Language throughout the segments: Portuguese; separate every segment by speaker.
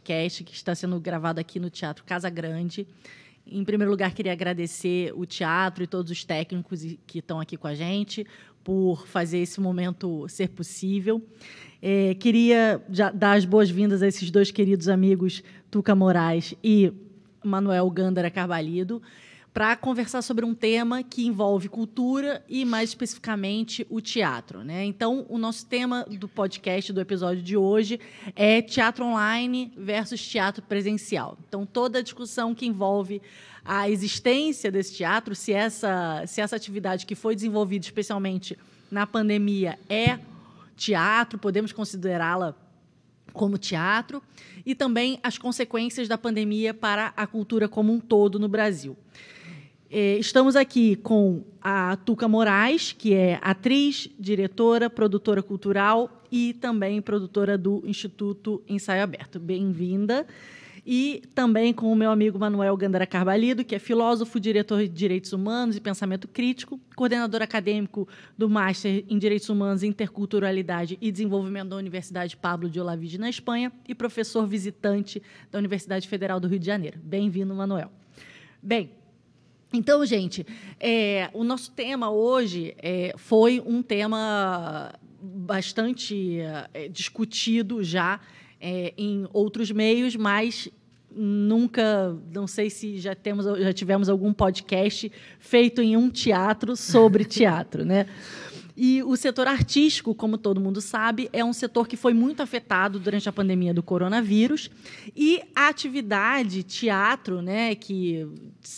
Speaker 1: podcast que está sendo gravado aqui no Teatro Casa Grande. Em primeiro lugar, queria agradecer o teatro e todos os técnicos que estão aqui com a gente por fazer esse momento ser possível. Queria já dar as boas-vindas a esses dois queridos amigos, Tuca Moraes e Manuel Gândara Carballido, para conversar sobre um tema que envolve cultura e, mais especificamente, o teatro, né? Então, o nosso tema do podcast, do episódio de hoje, é teatro online versus teatro presencial. Então, toda a discussão que envolve a existência desse teatro, se essa atividade que foi desenvolvida especialmente na pandemia é teatro, podemos considerá-la como teatro, e também as consequências da pandemia para a cultura como um todo no Brasil. Estamos aqui com a Tuca Moraes, que é atriz, diretora, produtora cultural e também produtora do Instituto Ensaio Aberto. Bem-vinda. E também com o meu amigo Manuel Gândara Carballido, que é filósofo, diretor de Direitos Humanos e Pensamento Crítico, coordenador acadêmico do Master em Direitos Humanos, Interculturalidade e Desenvolvimento da Universidade Pablo de Olavide, na Espanha, e professor visitante da Universidade Federal do Rio de Janeiro. Bem-vindo, Manuel. Bem, então, gente, o nosso tema hoje foi um tema bastante discutido já em outros meios, mas nunca, não sei se já tivemos algum podcast feito em um teatro sobre teatro, né? E o setor artístico, como todo mundo sabe, é um setor que foi muito afetado durante a pandemia do coronavírus, e a atividade teatro, né, que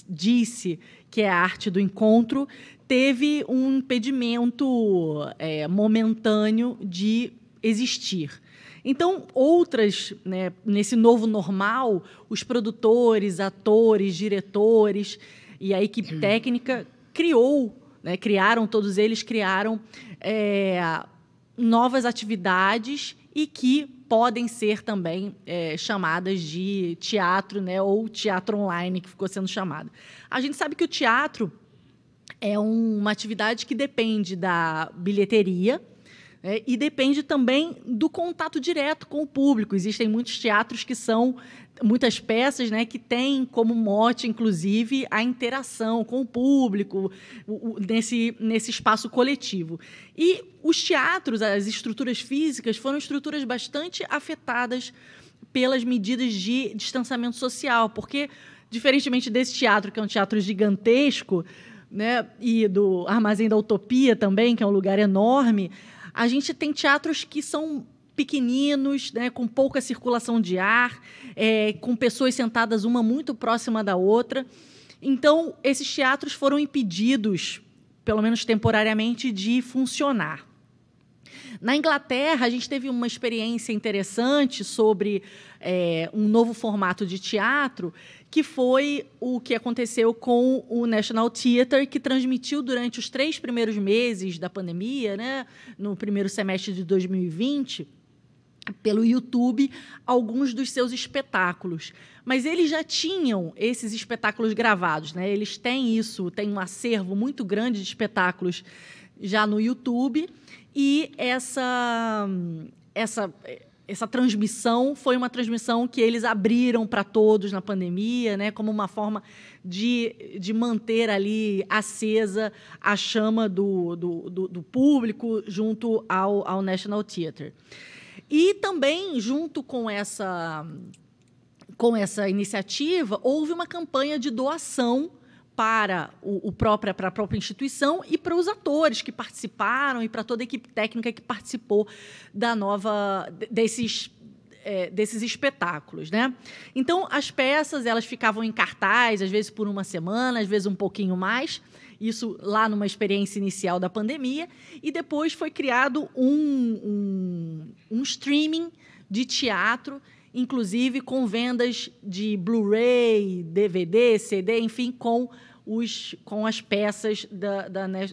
Speaker 1: disse que é a arte do encontro, teve um impedimento momentâneo de existir. Então, outras, né, nesse novo normal, os produtores, atores, diretores e a equipe técnica todos eles criaram novas atividades e que podem ser também chamadas de teatro, né, ou teatro online, que ficou sendo chamado. A gente sabe que o teatro é uma atividade que depende da bilheteria, e depende também do contato direto com o público. Existem muitos teatros que são, muitas peças, né, que têm como mote, inclusive, a interação com o público nesse espaço coletivo. E os teatros, as estruturas físicas, foram estruturas bastante afetadas pelas medidas de distanciamento social, porque, diferentemente desse teatro, que é um teatro gigantesco, né, e do Armazém da Utopia também, que é um lugar enorme, a gente tem teatros que são pequeninos, né, com pouca circulação de ar, com pessoas sentadas uma muito próxima da outra. Então, esses teatros foram impedidos, pelo menos temporariamente, de funcionar. Na Inglaterra, a gente teve uma experiência interessante sobre um novo formato de teatro, que foi o que aconteceu com o National Theatre, que transmitiu durante os 3 primeiros meses da pandemia, né, no primeiro semestre de 2020, pelo YouTube, alguns dos seus espetáculos. Mas eles já tinham esses espetáculos gravados, né? Eles têm têm um acervo muito grande de espetáculos já no YouTube, e essa transmissão foi uma transmissão que eles abriram para todos na pandemia, né, como uma forma de manter ali acesa a chama do público junto ao National Theatre. E também, junto com essa iniciativa, houve uma campanha de doação para a própria instituição e para os atores que participaram e para toda a equipe técnica que participou desses espetáculos, né? Então, as peças elas ficavam em cartaz, às vezes por uma semana, às vezes um pouquinho mais, isso lá numa experiência inicial da pandemia, e depois foi criado um streaming de teatro, inclusive com vendas de Blu-ray, DVD, CD, enfim, com as peças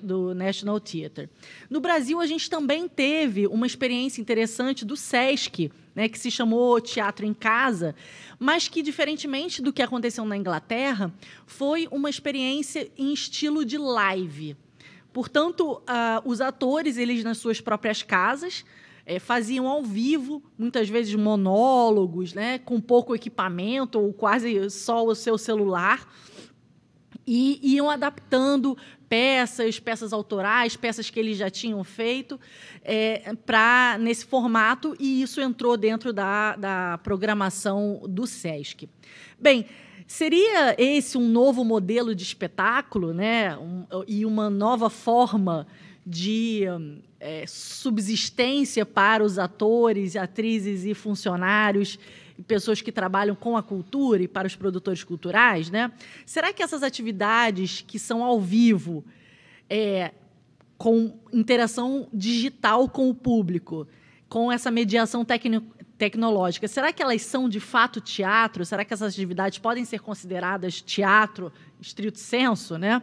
Speaker 1: do National Theatre. No Brasil, a gente também teve uma experiência interessante do Sesc, né, que se chamou Teatro em Casa, mas que, diferentemente do que aconteceu na Inglaterra, foi uma experiência em estilo de live. Portanto, os atores, eles nas suas próprias casas, faziam ao vivo, muitas vezes monólogos, né, com pouco equipamento ou quase só o seu celular, e iam adaptando peças autorais, peças que eles já tinham feito, nesse formato, e isso entrou dentro da programação do SESC. Bem, seria esse um novo modelo de espetáculo, né, e uma nova forma de subsistência para os atores, atrizes e funcionários, e pessoas que trabalham com a cultura e para os produtores culturais, né? Será que essas atividades que são ao vivo, com interação digital com o público, com essa mediação tecnológica, será que elas são de fato teatro? Será que essas atividades podem ser consideradas teatro, estrito sensu, né?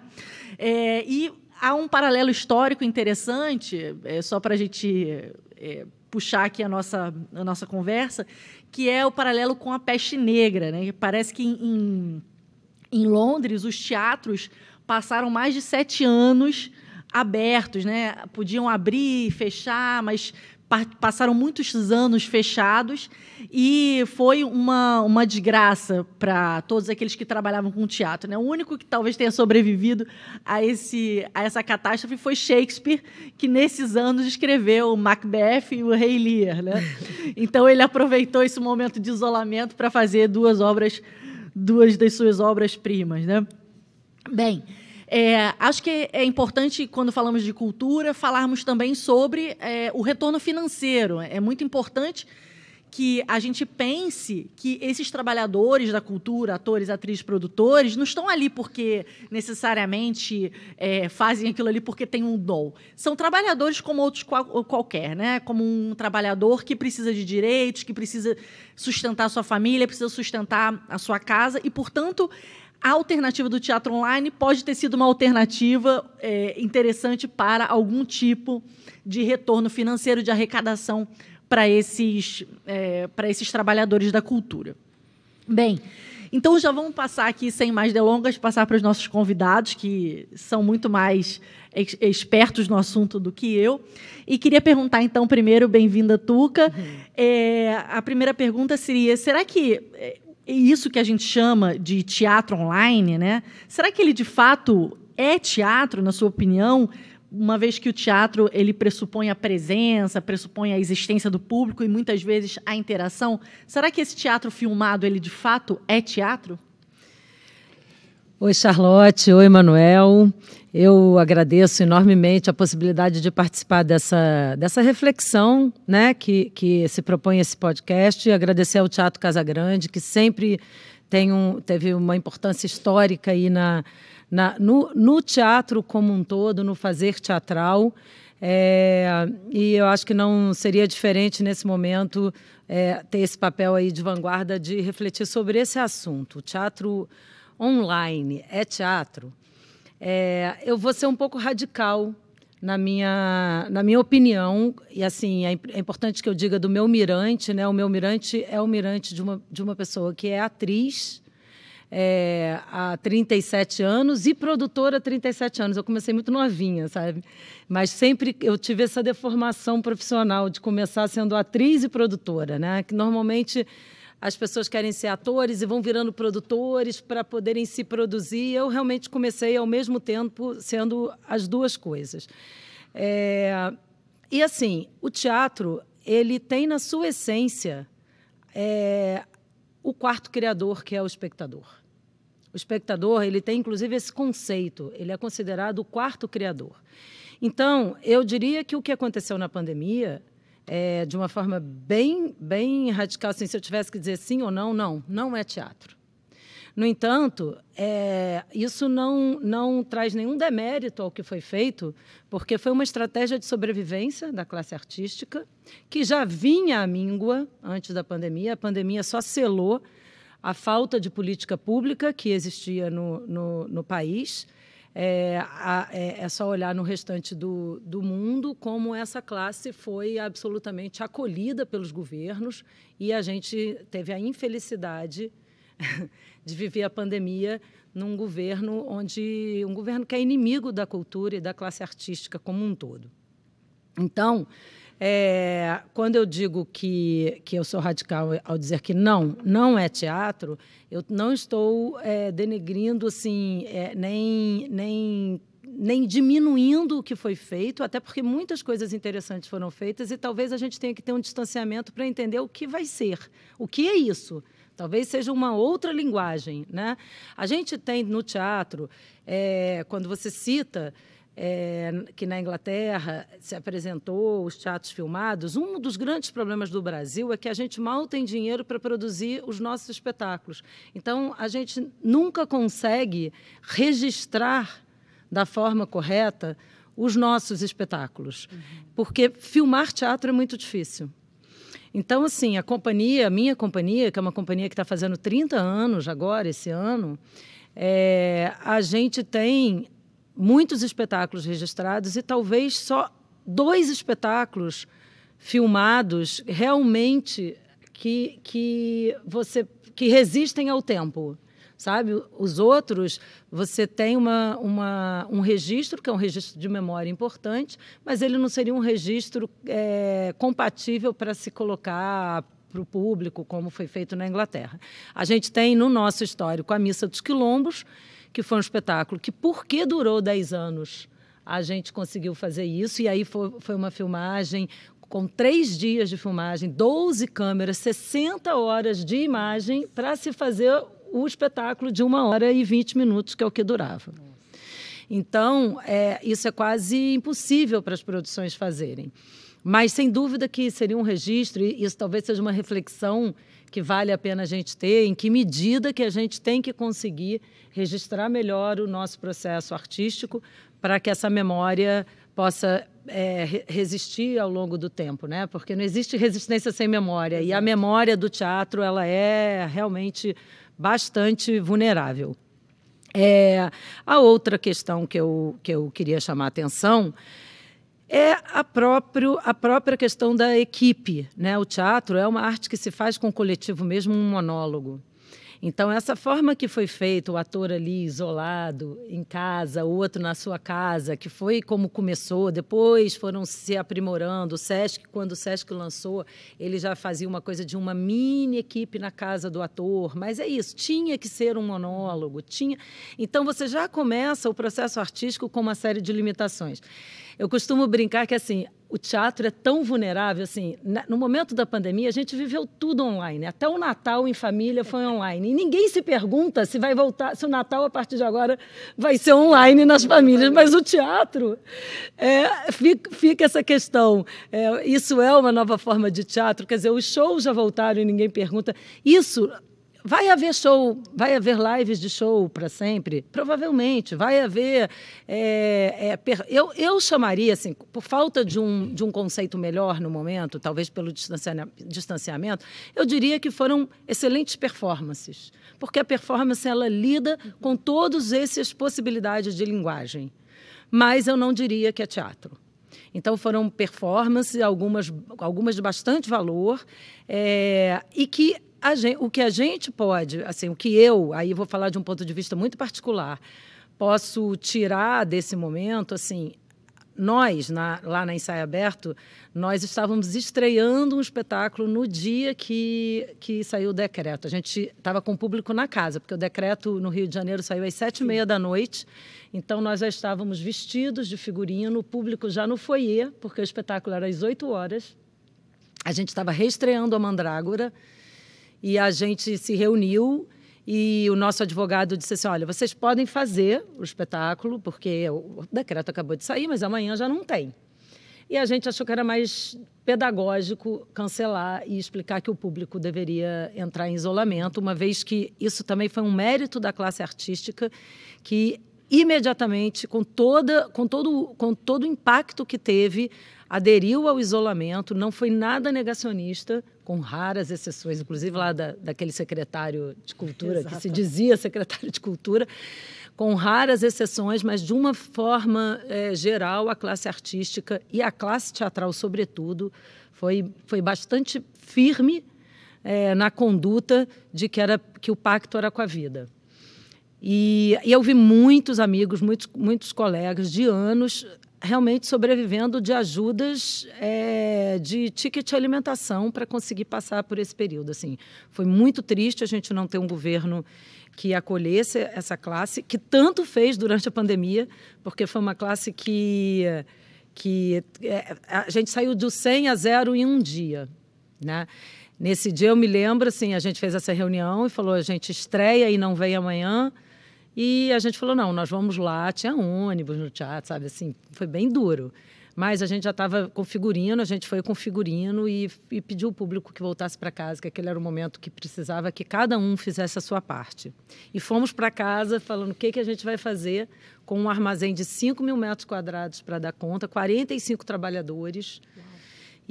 Speaker 1: E há um paralelo histórico interessante, só para a gente puxar aqui a nossa conversa, que é o paralelo com a peste negra, né? Parece que em Londres os teatros passaram mais de 7 anos abertos, né? Podiam abrir e fechar, mas passaram muitos anos fechados, e foi uma desgraça para todos aqueles que trabalhavam com teatro, né? O único que talvez tenha sobrevivido a essa catástrofe foi Shakespeare, que nesses anos escreveu o Macbeth e o Rei Lear, né? Então ele aproveitou esse momento de isolamento para fazer duas das suas obras-primas, né? Bem, acho que é importante, quando falamos de cultura, falarmos também sobre o retorno financeiro. É muito importante que a gente pense que esses trabalhadores da cultura, atores, atrizes, produtores, não estão ali porque necessariamente fazem aquilo ali porque tem um dom. São trabalhadores como outros qualquer, né? Como um trabalhador que precisa de direitos, que precisa sustentar a sua família, precisa sustentar a sua casa e, portanto, a alternativa do teatro online pode ter sido uma alternativa interessante para algum tipo de retorno financeiro, de arrecadação para esses trabalhadores da cultura. Bem, então já vamos passar aqui, sem mais delongas, passar para os nossos convidados, que são muito mais expertos no assunto do que eu. E queria perguntar, então, primeiro, bem-vinda, Tuca. A primeira pergunta seria, será que isso que a gente chama de teatro online, né? Será que ele, de fato, é teatro, na sua opinião, uma vez que o teatro ele pressupõe a presença, pressupõe a existência do público e, muitas vezes, a interação? Será que esse teatro filmado, ele, de fato, é teatro?
Speaker 2: Oi, Charlotte. Oi, Manuel. Eu agradeço enormemente a possibilidade de participar dessa reflexão, né, que se propõe esse podcast, e agradecer ao Teatro Casa Grande, que sempre teve uma importância histórica aí no teatro como um todo, no fazer teatral. E eu acho que não seria diferente nesse momento ter esse papel aí de vanguarda de refletir sobre esse assunto. O teatro online é teatro? Eu vou ser um pouco radical na minha opinião, e assim, é importante que eu diga do meu mirante, né? O meu mirante é o mirante de uma pessoa que é atriz há 37 anos e produtora há 37 anos. Eu comecei muito novinha, sabe? Mas sempre eu tive essa deformação profissional de começar sendo atriz e produtora, né? Que normalmente as pessoas querem ser atores e vão virando produtores para poderem se produzir. Eu realmente comecei, ao mesmo tempo, sendo as duas coisas. E, assim, o teatro ele tem, na sua essência, o quarto criador, que é o espectador. O espectador ele tem, inclusive, esse conceito. Ele é considerado o quarto criador. Então, eu diria que o que aconteceu na pandemia, de uma forma bem radical, assim, se eu tivesse que dizer sim ou não é teatro. No entanto, isso não traz nenhum demérito ao que foi feito, porque foi uma estratégia de sobrevivência da classe artística, que já vinha à míngua antes da pandemia. A pandemia só selou a falta de política pública que existia no país. É só olhar no restante do mundo como essa classe foi absolutamente acolhida pelos governos, e a gente teve a infelicidade de viver a pandemia num governo um governo que é inimigo da cultura e da classe artística como um todo. Então, Quando eu digo que eu sou radical ao dizer que não é teatro, eu não estou denegrindo assim, nem diminuindo o que foi feito, até porque muitas coisas interessantes foram feitas e talvez a gente tenha que ter um distanciamento para entender o que vai ser, o que é isso. Talvez seja uma outra linguagem, né? A gente tem no teatro, quando você cita que na Inglaterra se apresentou os teatros filmados, um dos grandes problemas do Brasil é que a gente mal tem dinheiro para produzir os nossos espetáculos. Então, a gente nunca consegue registrar da forma correta os nossos espetáculos, porque filmar teatro é muito difícil. Então, assim, a minha companhia, que é uma companhia que está fazendo 30 anos agora, esse ano, a gente tem muitos espetáculos registrados e talvez só 2 espetáculos filmados realmente que resistem ao tempo. Sabe? Os outros, você tem um registro, que é um registro de memória importante, mas ele não seria um registro compatível para se colocar para o público, como foi feito na Inglaterra. A gente tem no nosso histórico a Missa dos Quilombos, que foi um espetáculo que, porque durou 10 anos, a gente conseguiu fazer isso, e aí foi uma filmagem com 3 dias de filmagem, 12 câmeras, 60 horas de imagem para se fazer o espetáculo de 1 hora e 20 minutos, que é o que durava. Então, isso é quase impossível para as produções fazerem. Mas, sem dúvida que seria um registro, e isso talvez seja uma reflexão que vale a pena a gente ter, em que medida que a gente tem que conseguir registrar melhor o nosso processo artístico para que essa memória possa resistir ao longo do tempo, né? Porque não existe resistência sem memória. Exato. E a memória do teatro ela é realmente bastante vulnerável. A outra questão que eu queria chamar a atenção é a própria questão da equipe, né? O teatro é uma arte que se faz com o coletivo, mesmo um monólogo. Então, essa forma que foi feito, o ator ali isolado, em casa, o outro na sua casa, que foi como começou, depois foram se aprimorando. O Sesc, quando o Sesc lançou, ele já fazia uma coisa de uma mini equipe na casa do ator, mas é isso, tinha que ser um monólogo. Então, você já começa o processo artístico com uma série de limitações. Eu costumo brincar que, assim, o teatro é tão vulnerável, assim, no momento da pandemia a gente viveu tudo online, até o Natal em família foi online, e ninguém se pergunta se vai voltar, se o Natal a partir de agora vai ser online nas famílias, mas o teatro, fica essa questão, isso é uma nova forma de teatro, quer dizer, os shows já voltaram e ninguém pergunta, isso... Vai haver show, vai haver lives de show para sempre? Provavelmente. Vai haver... eu chamaria, assim, por falta de um conceito melhor no momento, talvez pelo distanciamento, eu diria que foram excelentes performances. Porque a performance ela lida com todas essas possibilidades de linguagem. Mas eu não diria que é teatro. Então, foram performances, algumas de bastante valor, e que... o que a gente pode, assim, o que aí vou falar de um ponto de vista muito particular, posso tirar desse momento, assim, nós, lá na Ensaio Aberto, nós estávamos estreando um espetáculo no dia que saiu o decreto. A gente estava com o público na casa, porque o decreto no Rio de Janeiro saiu às 7h30 da noite, então nós já estávamos vestidos de figurino, o público já no foyer, porque o espetáculo era às 8 horas, a gente estava reestreando a Mandrágora, e a gente se reuniu e o nosso advogado disse assim, olha, vocês podem fazer o espetáculo, porque o decreto acabou de sair, mas amanhã já não tem. E a gente achou que era mais pedagógico cancelar e explicar que o público deveria entrar em isolamento, uma vez que isso também foi um mérito da classe artística que imediatamente, com todo o impacto que teve, aderiu ao isolamento, não foi nada negacionista, com raras exceções, inclusive lá daquele secretário de Cultura, Exato. Que se dizia secretário de Cultura, com raras exceções, mas de uma forma geral, a classe artística e a classe teatral, sobretudo, foi bastante firme na conduta de que o pacto era com a vida. E eu vi muitos amigos, muitos colegas de anos realmente sobrevivendo de ajudas de ticket alimentação para conseguir passar por esse período. Assim, foi muito triste a gente não ter um governo que acolhesse essa classe, que tanto fez durante a pandemia, porque foi uma classe que a gente saiu do 100 a 0 em um dia, né? Nesse dia, eu me lembro, assim, a gente fez essa reunião e falou, a gente estreia e não vem amanhã. E a gente falou, não, nós vamos lá, tinha ônibus no teatro, sabe, assim, foi bem duro. Mas a gente já estava com figurino, a gente foi com figurino e pediu ao público que voltasse para casa, que aquele era o momento que precisava que cada um fizesse a sua parte. E fomos para casa falando o que a gente vai fazer com um armazém de 5.000 metros quadrados para dar conta, 45 trabalhadores.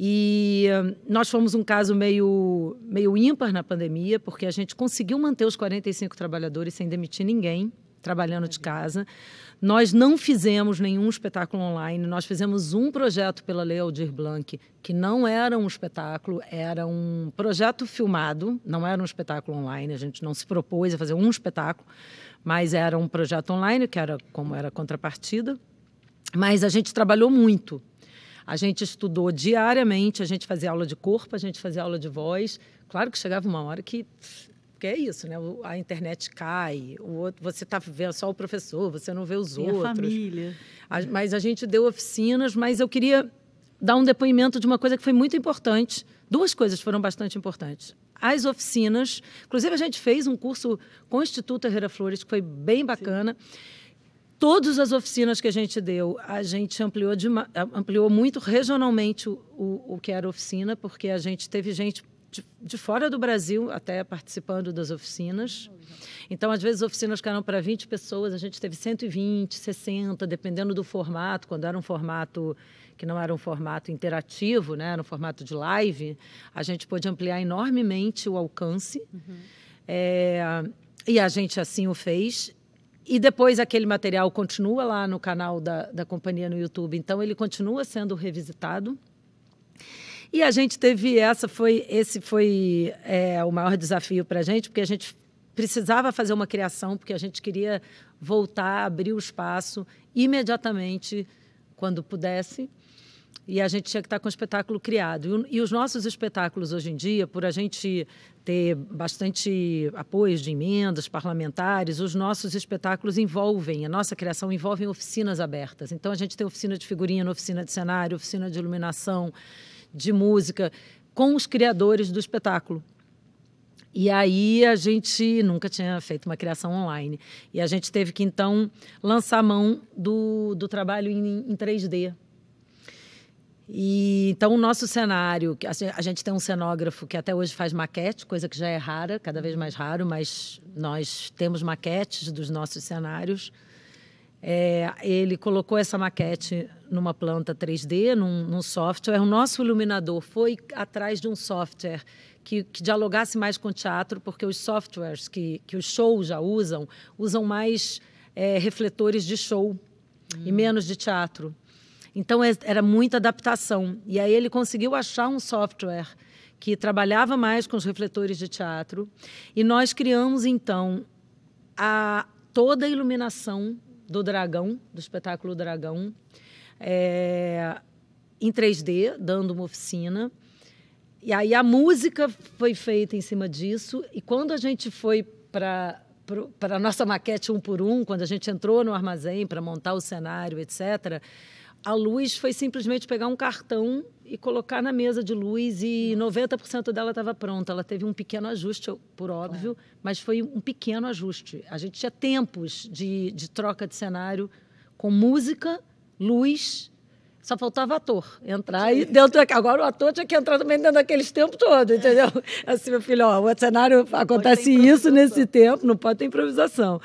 Speaker 2: E nós fomos um caso meio ímpar na pandemia, porque a gente conseguiu manter os 45 trabalhadores sem demitir ninguém, trabalhando de casa. Nós não fizemos nenhum espetáculo online, nós fizemos um projeto pela Lei Aldir Blanc, que não era um espetáculo, era um projeto filmado, não era um espetáculo online, a gente não se propôs a fazer um espetáculo, mas era um projeto online, que era como era a contrapartida. Mas a gente trabalhou muito. A gente estudou diariamente, a gente fazia aula de corpo, a gente fazia aula de voz. Claro que chegava uma hora que é isso, né? A internet cai, você está vendo só o professor, você não vê os outros.
Speaker 1: A família.
Speaker 2: Mas a gente deu oficinas, mas eu queria dar um depoimento de uma coisa que foi muito importante. Duas coisas foram bastante importantes. As oficinas, inclusive a gente fez um curso com o Instituto Herrera Flores, que foi bem bacana. Sim. Todas as oficinas que a gente deu, a gente ampliou muito regionalmente o que era oficina, porque a gente teve gente de fora do Brasil até participando das oficinas. Então, às vezes, oficinas que eram para 20 pessoas, a gente teve 120, 60, dependendo do formato. Quando era um formato que não era um formato interativo, né, era um formato de live, a gente pôde ampliar enormemente o alcance. E a gente assim o fez. E depois aquele material continua lá no canal da companhia no YouTube, então ele continua sendo revisitado. E a gente teve esse foi o maior desafio para a gente, porque a gente precisava fazer uma criação, porque a gente queria voltar a abrir o espaço imediatamente quando pudesse. E a gente tinha que estar com o espetáculo criado. E os nossos espetáculos hoje em dia, por a gente ter bastante apoio de emendas parlamentares, os nossos espetáculos a nossa criação envolve oficinas abertas. Então, a gente tem oficina de figurino, oficina de cenário, oficina de iluminação, de música, com os criadores do espetáculo. E aí a gente nunca tinha feito uma criação online. E a gente teve que, então, lançar a mão do trabalho em 3D. E, então, o nosso cenário, a gente tem um cenógrafo que até hoje faz maquete, coisa que já é rara, cada vez mais raro, mas nós temos maquetes dos nossos cenários. Ele colocou essa maquete numa planta 3D, num software. O nosso iluminador foi atrás de um software que dialogasse mais com o teatro, porque os softwares que os shows já usam mais refletores de show e menos de teatro. Então, era muita adaptação. E aí ele conseguiu achar um software que trabalhava mais com os refletores de teatro. E nós criamos, então, toda a iluminação do Dragão, do espetáculo Dragão, em 3D, dando uma oficina. E aí a música foi feita em cima disso. E quando a gente foi para a nossa maquete 1 por 1, quando a gente entrou no armazém para montar o cenário, etc., a luz foi simplesmente pegar um cartão e colocar na mesa de luz e 90% dela estava pronta. Ela teve um pequeno ajuste, por óbvio, mas foi um pequeno ajuste. A gente tinha tempos de troca de cenário com música, luz, só faltava ator entrar e dentro. Agora o ator tinha que entrar também dentro daqueles tempos todos, entendeu? Assim, meu filho, o cenário acontece isso nesse tempo, não pode ter improvisação.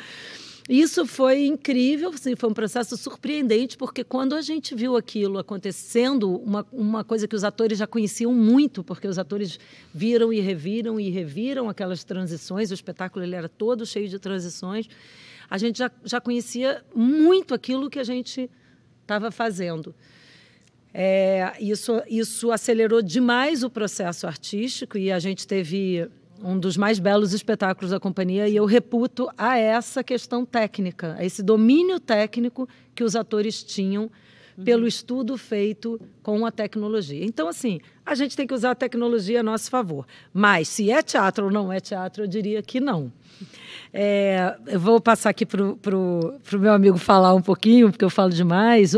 Speaker 2: Isso foi incrível, assim, foi um processo surpreendente, porque quando a gente viu aquilo acontecendo, uma coisa que os atores já conheciam muito, porque os atores viram e reviram aquelas transições, o espetáculo ele era todo cheio de transições, a gente já conhecia muito aquilo que a gente estava fazendo. Isso acelerou demais o processo artístico e a gente teve um dos mais belos espetáculos da companhia, e eu reputo a essa questão técnica, a esse domínio técnico que os atores tinham pelo estudo feito com a tecnologia. Então, assim, a gente tem que usar a tecnologia a nosso favor. Mas, se é teatro ou não é teatro, eu diria que não. Eu vou passar aqui para o meu amigo falar um pouquinho, porque eu falo demais.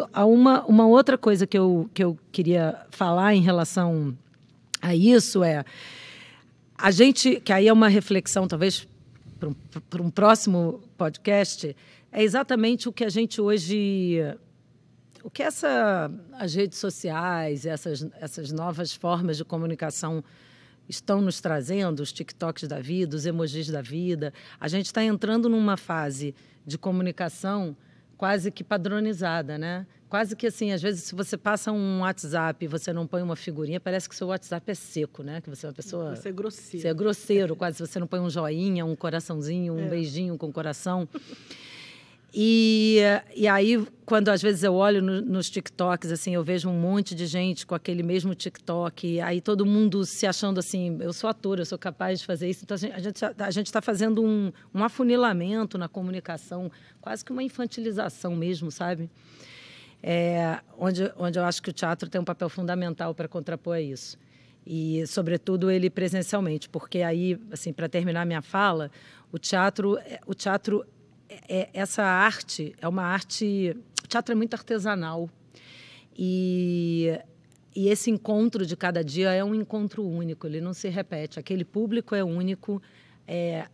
Speaker 2: Uma outra coisa que eu queria falar em relação a isso a gente, que aí é uma reflexão, talvez, para um próximo podcast, é exatamente o que a gente hoje... O que as redes sociais, essas novas formas de comunicação estão nos trazendo, os TikToks da vida, os emojis da vida. A gente está entrando numa fase de comunicação quase que padronizada, né? Quase que assim, às vezes, se você passa um WhatsApp e você não põe uma figurinha, parece que o seu WhatsApp é seco, né? Que você é uma pessoa...
Speaker 1: Você é grosseiro.
Speaker 2: Você é grosseiro, quase. Se você não põe um joinha, um coraçãozinho, um beijinho com coração... E aí, quando às vezes eu olho nos TikToks, assim, eu vejo um monte de gente com aquele mesmo TikTok, aí todo mundo se achando assim, eu sou ator, eu sou capaz de fazer isso. Então, a gente está fazendo um afunilamento na comunicação, quase que uma infantilização mesmo, sabe? Onde eu acho que o teatro tem um papel fundamental para contrapor a isso. E, sobretudo, ele presencialmente, porque aí, assim, para terminar minha fala, o teatro essa arte é uma arte... O teatro é muito artesanal. E esse encontro de cada dia é um encontro único, ele não se repete. Aquele público é único. É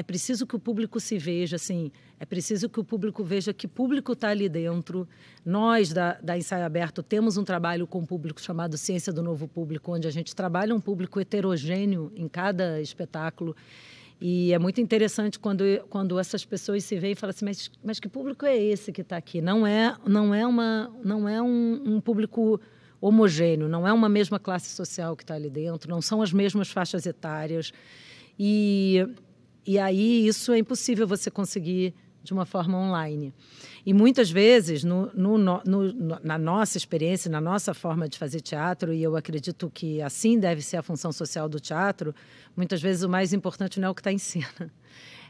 Speaker 2: preciso que o público se veja, assim, é preciso que o público veja que público está ali dentro. Nós, da Ensaio Aberto, temos um trabalho com o público chamado Ciência do Novo Público, onde a gente trabalha um público heterogêneo em cada espetáculo. E é muito interessante quando essas pessoas se veem e falam assim, mas que público é esse que está aqui? Não é um público homogêneo, não é uma mesma classe social que está ali dentro, não são as mesmas faixas etárias. E aí isso é impossível você conseguir de uma forma online. E muitas vezes, na nossa experiência, na nossa forma de fazer teatro, e eu acredito que assim deve ser a função social do teatro, muitas vezes o mais importante não é o que está em cena,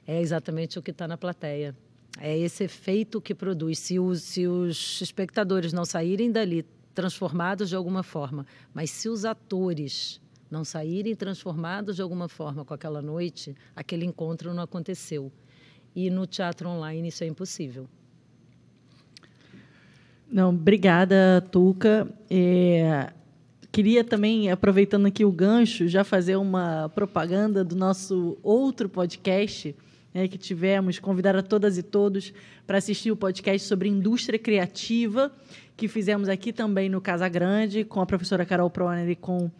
Speaker 2: é exatamente o que está na plateia. É esse efeito que produz. Se os espectadores não saírem dali transformados de alguma forma, mas se os atores não saírem transformados de alguma forma com aquela noite, aquele encontro não aconteceu. E no teatro online isso é impossível.
Speaker 1: Não, obrigada, Tuca. Queria também, aproveitando aqui o gancho, já fazer uma propaganda do nosso outro podcast, que tivemos, convidar a todas e todos para assistir o podcast sobre indústria criativa, que fizemos aqui também no Casa Grande, com a professora Carol Proner e com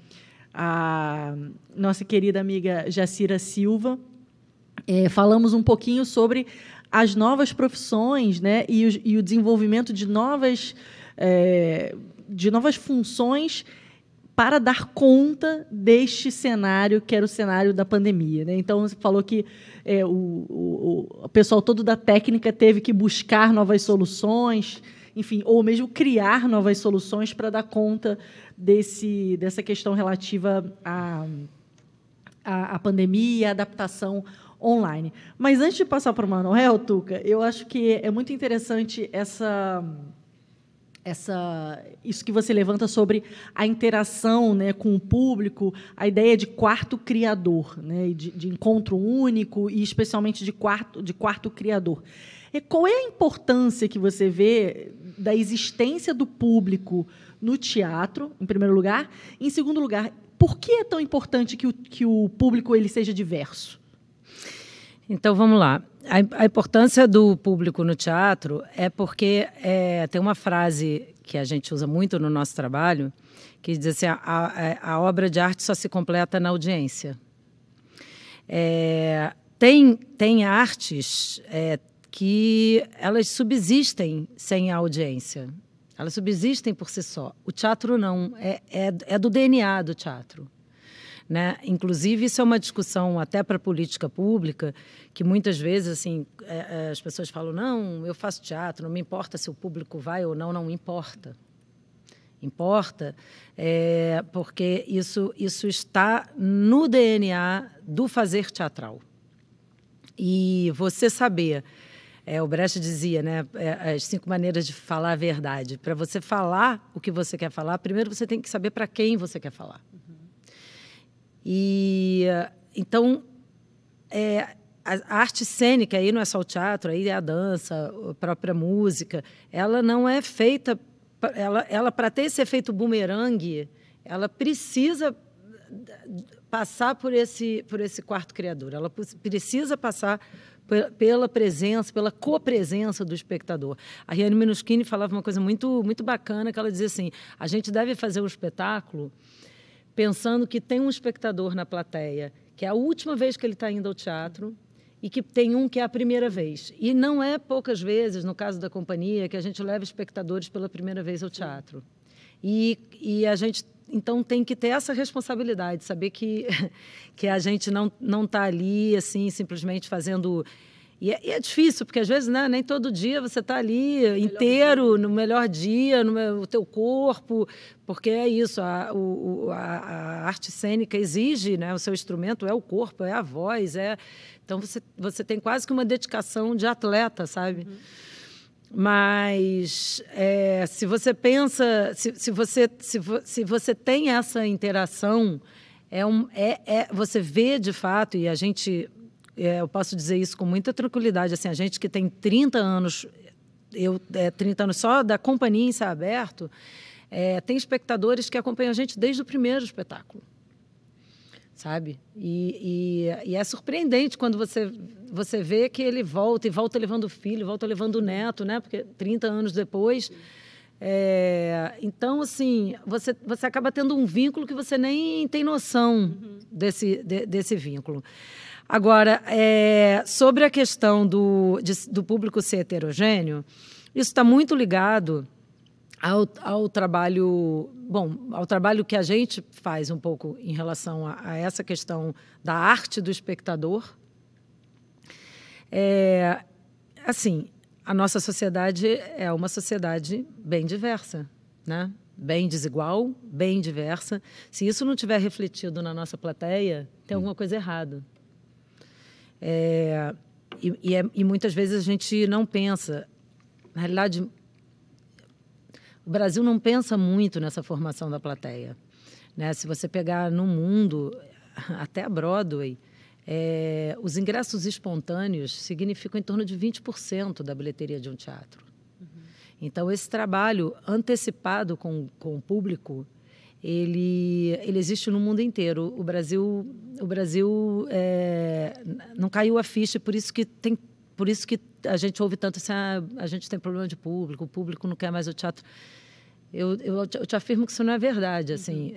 Speaker 1: a nossa querida amiga Jacira Silva. Falamos um pouquinho sobre as novas profissões, né, e o desenvolvimento de novas funções para dar conta deste cenário, que era o cenário da pandemia, né? Então, você falou que o pessoal todo da técnica teve que buscar novas soluções, enfim, ou mesmo criar novas soluções para dar conta dessa questão relativa à pandemia e à adaptação online. Mas antes de passar para o Manuel, Tuca, eu acho que é muito interessante isso que você levanta sobre a interação, né, com o público, a ideia de quarto criador, né, de encontro único e especialmente de quarto criador. E qual é a importância que você vê da existência do público no teatro, em primeiro lugar? Em segundo lugar, por que é tão importante que o público ele seja diverso?
Speaker 2: Então, vamos lá. A importância do público no teatro é porque tem uma frase que a gente usa muito no nosso trabalho, que diz assim, a obra de arte só se completa na audiência. Tem artes que elas subsistem sem a audiência. Elas subsistem por si só. O teatro não. É do DNA do teatro. Né? Inclusive, isso é uma discussão até para a política pública, que muitas vezes assim, as pessoas falam, não, eu faço teatro, não me importa se o público vai ou não importa. Importa porque isso está no DNA do fazer teatral. E você saber O Brecht dizia, né, as 5 maneiras de falar a verdade. Para você falar o que você quer falar, primeiro você tem que saber para quem você quer falar. E então a arte cênica aí não é só o teatro, aí é a dança, a própria música. Ela não é feita, ela para ter esse efeito bumerangue, ela precisa passar por esse quarto criador. Ela precisa passar pela presença, pela copresença do espectador. A Riane Minuschini falava uma coisa muito, muito bacana, que ela dizia assim, a gente deve fazer um espetáculo pensando que tem um espectador na plateia, que é a última vez que ele está indo ao teatro, e que tem um que é a primeira vez. E não é poucas vezes, no caso da companhia, que a gente leva espectadores pela primeira vez ao teatro. E a gente, então, tem que ter essa responsabilidade, saber que a gente não está ali, assim, simplesmente fazendo... E é difícil, porque às vezes, né, nem todo dia você está ali inteiro, no melhor dia, no teu corpo, porque é isso, a arte cênica exige, né, o seu instrumento é o corpo, é a voz, então você tem quase que uma dedicação de atleta, sabe? Mas se você pensa, se você tem essa interação, você vê de fato, e a gente... eu posso dizer isso com muita tranquilidade, assim, a gente que tem 30 anos, 30 anos só da companhia em Céu Aberto, tem espectadores que acompanham a gente desde o primeiro espetáculo, sabe? E é surpreendente quando você vê que ele volta, e volta levando o filho, volta levando o neto, né? Porque 30 anos depois... então, assim, você acaba tendo um vínculo que você nem tem noção desse vínculo. Agora, sobre a questão do público ser heterogêneo, isso está muito ligado ao trabalho, ao trabalho que a gente faz um pouco em relação a essa questão da arte do espectador. Assim, a nossa sociedade é uma sociedade bem diversa, né? Bem desigual, bem diversa. Se isso não tiver refletido na nossa plateia, tem alguma coisa errada. E muitas vezes a gente não pensa. Na realidade, o Brasil não pensa muito nessa formação da plateia, né? Se você pegar no mundo, até a Broadway, os ingressos espontâneos significam em torno de 20% da bilheteria de um teatro. Então, esse trabalho antecipado com o público, ele existe no mundo inteiro. O Brasil não caiu a ficha, por isso que a gente ouve tanto assim, a gente tem problema de público, o público não quer mais o teatro. Eu te afirmo que isso não é verdade. Assim,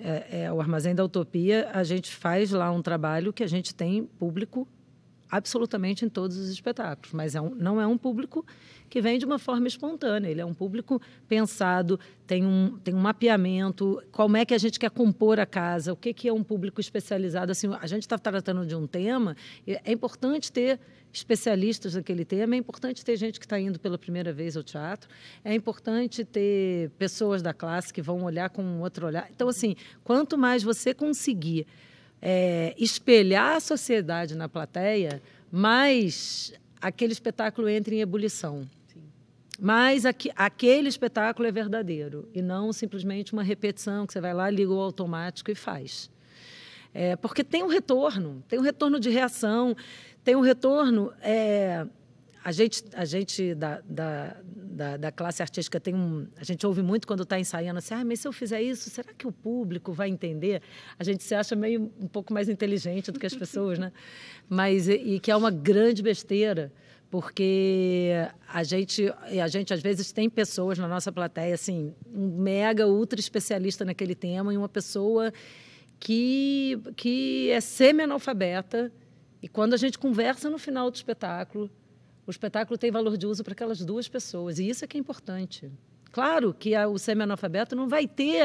Speaker 2: o Armazém da Utopia, a gente faz lá um trabalho que a gente tem público absolutamente em todos os espetáculos, mas não é um público que vem de uma forma espontânea, ele é um público pensado, tem um mapeamento, como é que a gente quer compor a casa, o que é um público especializado. Assim, a gente está tratando de um tema, é importante ter especialistas naquele tema, é importante ter gente que está indo pela primeira vez ao teatro, é importante ter pessoas da classe que vão olhar com um outro olhar. Então, assim, quanto mais você conseguir espelhar a sociedade na plateia, mais aquele espetáculo entra em ebulição. Sim. Mais aquele espetáculo é verdadeiro e não simplesmente uma repetição que você vai lá, liga o automático e faz. Porque tem um retorno de reação, tem um retorno... A gente da classe artística a gente ouve muito quando está ensaiando assim, mas se eu fizer isso, será que o público vai entender? A gente se acha meio um pouco mais inteligente do que as pessoas, né? Mas e que é uma grande besteira, porque a gente às vezes tem pessoas na nossa plateia, assim, um mega ultra especialista naquele tema e uma pessoa que é semi-analfabeta, e quando a gente conversa no final do espetáculo, o espetáculo tem valor de uso para aquelas duas pessoas, e isso é que é importante. Claro que o semi-analfabeto não vai ter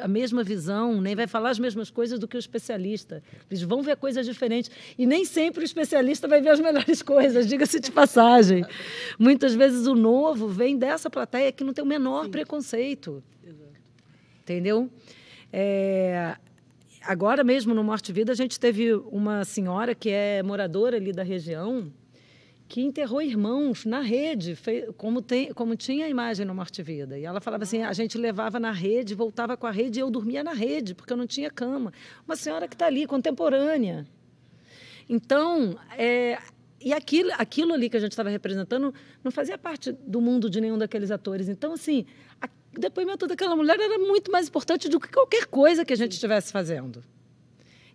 Speaker 2: a mesma visão, nem vai falar as mesmas coisas do que o especialista. Eles vão ver coisas diferentes. E nem sempre o especialista vai ver as melhores coisas, diga-se de passagem. Muitas vezes o novo vem dessa plateia que não tem o menor preconceito. Exato. Entendeu? Agora mesmo, no Morte e Vida, a gente teve uma senhora que é moradora ali da região, que enterrou irmãos na rede, como tinha a imagem no Morte e Vida. E ela falava assim, a gente levava na rede, voltava com a rede, e eu dormia na rede, porque eu não tinha cama. Uma senhora que está ali, contemporânea. Então, e aquilo ali que a gente estava representando não fazia parte do mundo de nenhum daqueles atores. Então, assim, o depoimento daquela mulher era muito mais importante do que qualquer coisa que a gente estivesse fazendo.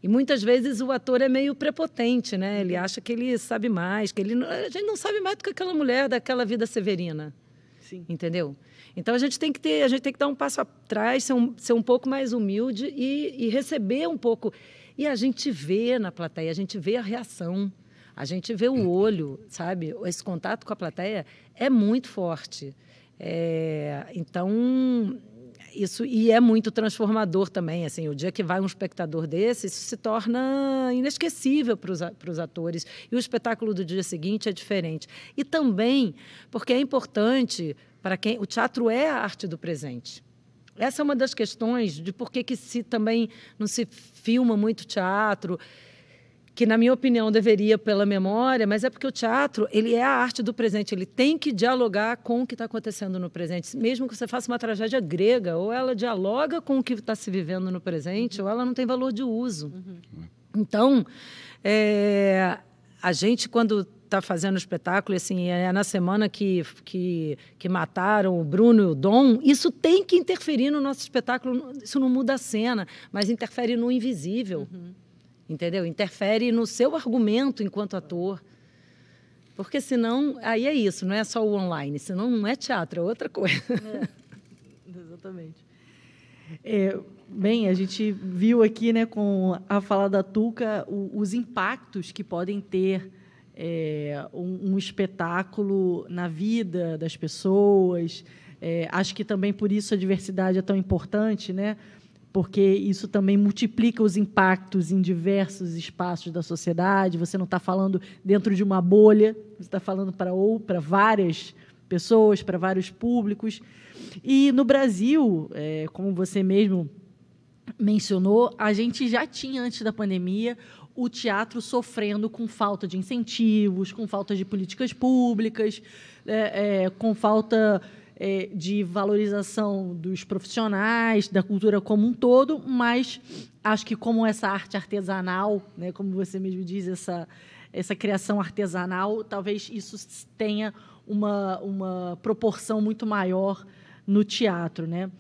Speaker 2: E muitas vezes o ator é meio prepotente, né? Ele acha que ele sabe mais, a gente não sabe mais do que aquela mulher daquela vida severina. Sim. Entendeu? Então a gente tem que dar um passo atrás, ser um pouco mais humilde e receber um pouco. E a gente vê na plateia, a gente vê a reação, a gente vê o olho, sabe? Esse contato com a plateia é muito forte. Então, isso, e é muito transformador também, assim, o dia que vai um espectador desse, isso se torna inesquecível para os atores, e o espetáculo do dia seguinte é diferente. E também porque é importante para quem... O teatro é a arte do presente. Essa é uma das questões de por que também não se filma muito teatro, que, na minha opinião, deveria pela memória, mas é porque o teatro ele é a arte do presente, ele tem que dialogar com o que está acontecendo no presente. Mesmo que você faça uma tragédia grega, ou ela dialoga com o que está se vivendo no presente, ou ela não tem valor de uso. Então, a gente, quando está fazendo o espetáculo, assim, na semana que mataram o Bruno e o Dom, isso tem que interferir no nosso espetáculo, isso não muda a cena, mas interfere no invisível. Entendeu? Interfere no seu argumento enquanto ator. Porque senão, aí é isso, não é só o online, senão não é teatro, é outra coisa.
Speaker 1: Exatamente. Bem, a gente viu aqui, né, com a fala da Tuca, os impactos que podem ter um espetáculo na vida das pessoas. Acho que também por isso a diversidade é tão importante, né? Porque isso também multiplica os impactos em diversos espaços da sociedade. Você não está falando dentro de uma bolha, você está falando para várias pessoas, para vários públicos. E, no Brasil, como você mesmo mencionou, a gente já tinha, antes da pandemia, o teatro sofrendo com falta de incentivos, com falta de políticas públicas, com falta... de valorização dos profissionais, da cultura como um todo, mas acho que como essa arte artesanal, né, como você mesmo diz, essa criação artesanal, talvez isso tenha uma proporção muito maior no teatro, né?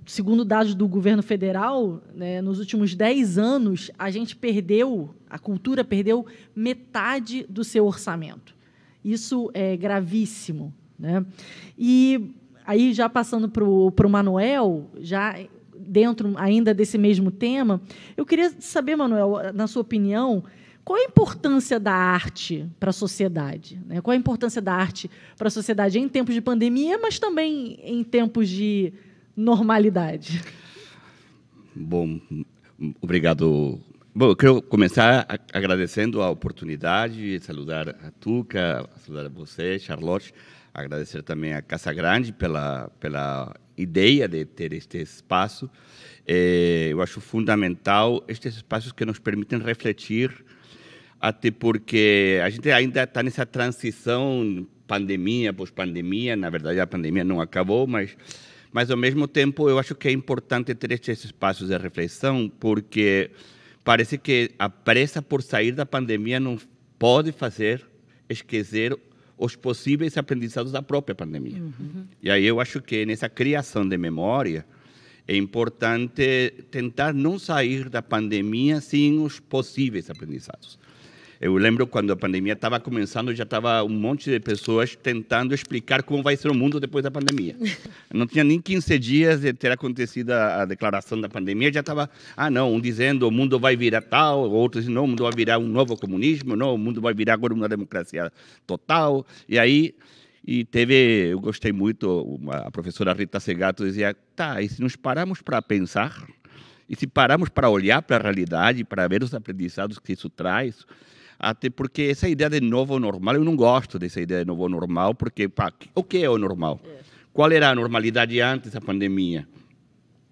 Speaker 1: Segundo dados do governo federal, né, nos últimos 10 anos, a cultura perdeu metade do seu orçamento. Isso é gravíssimo, né? E aí, já passando para o Manuel, já dentro ainda desse mesmo tema, eu queria saber, Manuel, na sua opinião, qual a importância da arte para a sociedade, né? Qual a importância da arte para a sociedade em tempos de pandemia, mas também em tempos de normalidade?
Speaker 3: Bom, obrigado. Bom, eu quero começar agradecendo a oportunidade de saludar a Tuca, saludar a você, Charlotte, agradecer também a Casa Grande pela ideia de ter este espaço. Eu acho fundamental estes espaços que nos permitem refletir, até porque a gente ainda está nessa transição pandemia, pós-pandemia. Na verdade, a pandemia não acabou, mas ao mesmo tempo eu acho que é importante ter estes espaços de reflexão, porque parece que a pressa por sair da pandemia não pode fazer esquecer os possíveis aprendizados da própria pandemia. E aí eu acho que nessa criação de memória é importante tentar não sair da pandemia sem os possíveis aprendizados. Eu lembro quando a pandemia estava começando, já estava um monte de pessoas tentando explicar como vai ser o mundo depois da pandemia. Não tinha nem 15 dias de ter acontecido a declaração da pandemia, já estava, um dizendo o mundo vai virar tal, outros dizendo, não, o mundo vai virar um novo comunismo, não, o mundo vai virar agora uma democracia total. E aí, eu gostei muito, a professora Rita Segato dizia, e se nos pararmos para pensar, e se pararmos para olhar para a realidade, para ver os aprendizados que isso traz, até porque essa ideia de novo normal, eu não gosto dessa ideia de novo normal, porque o que é o normal? Qual era a normalidade antes da pandemia?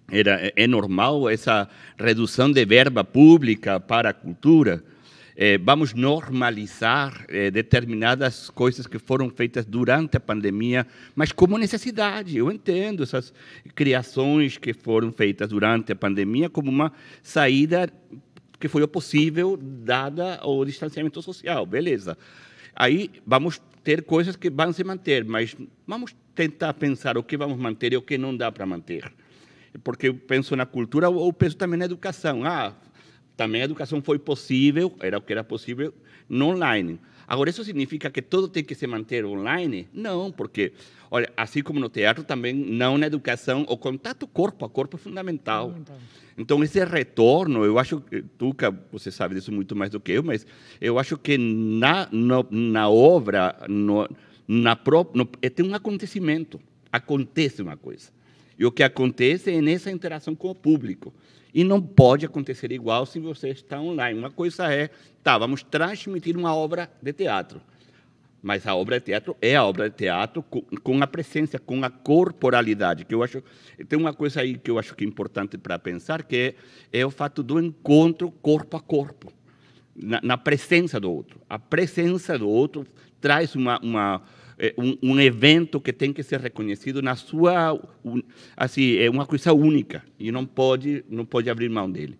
Speaker 3: É normal essa redução de verba pública para a cultura? vamos normalizar determinadas coisas que foram feitas durante a pandemia, mas como necessidade. Eu entendo essas criações que foram feitas durante a pandemia como uma saída que foi possível, dada o distanciamento social, beleza. Aí vamos ter coisas que vão se manter, mas vamos tentar pensar o que vamos manter e o que não dá para manter. Porque eu penso na cultura, ou penso também na educação. Também a educação foi possível, era o que era possível, no online. Agora, isso significa que tudo tem que se manter online? Não, porque, olha, assim como no teatro, também não na educação, o contato corpo a corpo é fundamental. Então, esse retorno, eu acho que, Tuca, você sabe disso muito mais do que eu, mas eu acho que na obra, tem um acontecimento, acontece uma coisa. E o que acontece é nessa interação com o público. E não pode acontecer igual se você está online. Uma coisa é, vamos transmitir uma obra de teatro. Mas a obra de teatro é a obra de teatro com a presença, com a corporalidade. Que eu acho, tem uma coisa aí que eu acho que é importante para pensar, que é o fato do encontro corpo a corpo, na presença do outro. A presença do outro traz um evento que tem que ser reconhecido na sua, assim, é uma coisa única e não pode abrir mão dele.